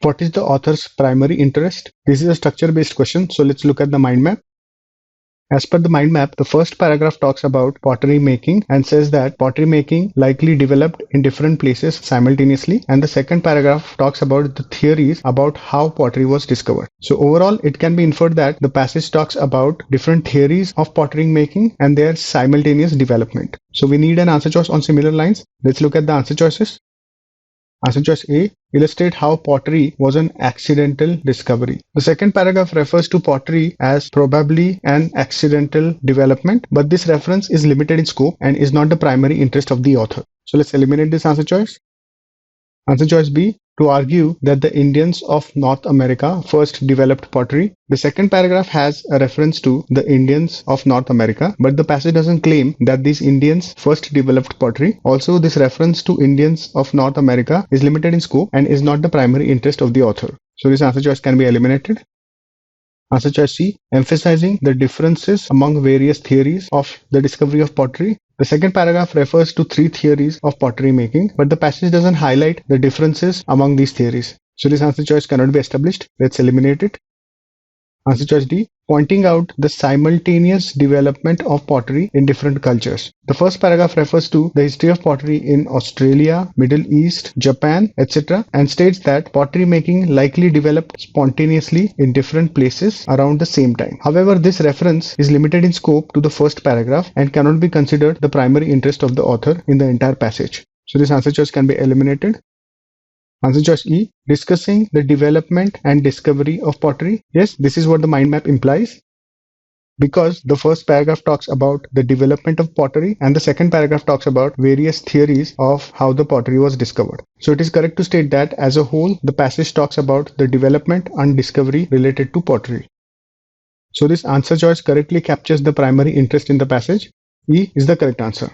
What is the author's primary interest? This is a structure-based question, so let's look at the mind map. As per the mind map, the first paragraph talks about pottery making and says that pottery making likely developed in different places simultaneously, and the second paragraph talks about the theories about how pottery was discovered. So overall, it can be inferred that the passage talks about different theories of pottery making and their simultaneous development. So we need an answer choice on similar lines. Let's look at the answer choices. Answer choice A, illustrate how pottery was an accidental discovery. The second paragraph refers to pottery as probably an accidental development, but this reference is limited in scope and is not the primary interest of the author. So let's eliminate this answer choice. Answer choice B, to argue that the Indians of North America first developed pottery. The second paragraph has a reference to the Indians of North America, but the passage doesn't claim that these Indians first developed pottery. Also, this reference to Indians of North America is limited in scope and is not the primary interest of the author. So this answer choice can be eliminated. Answer choice C, emphasizing the differences among various theories of the discovery of pottery. The second paragraph refers to 3 theories of pottery making, but the passage doesn't highlight the differences among these theories. So this answer choice cannot be established. Let's eliminate it. Answer choice D, pointing out the simultaneous development of pottery in different cultures. The first paragraph refers to the history of pottery in Australia, Middle East, Japan, etc. and states that pottery making likely developed spontaneously in different places around the same time. However, this reference is limited in scope to the first paragraph and cannot be considered the primary interest of the author in the entire passage. So this answer choice can be eliminated. Answer choice E, discussing the development and discovery of pottery. Yes, this is what the mind map implies, because the first paragraph talks about the development of pottery and the second paragraph talks about various theories of how the pottery was discovered. So it is correct to state that as a whole, the passage talks about the development and discovery related to pottery. So this answer choice correctly captures the primary interest in the passage. E is the correct answer.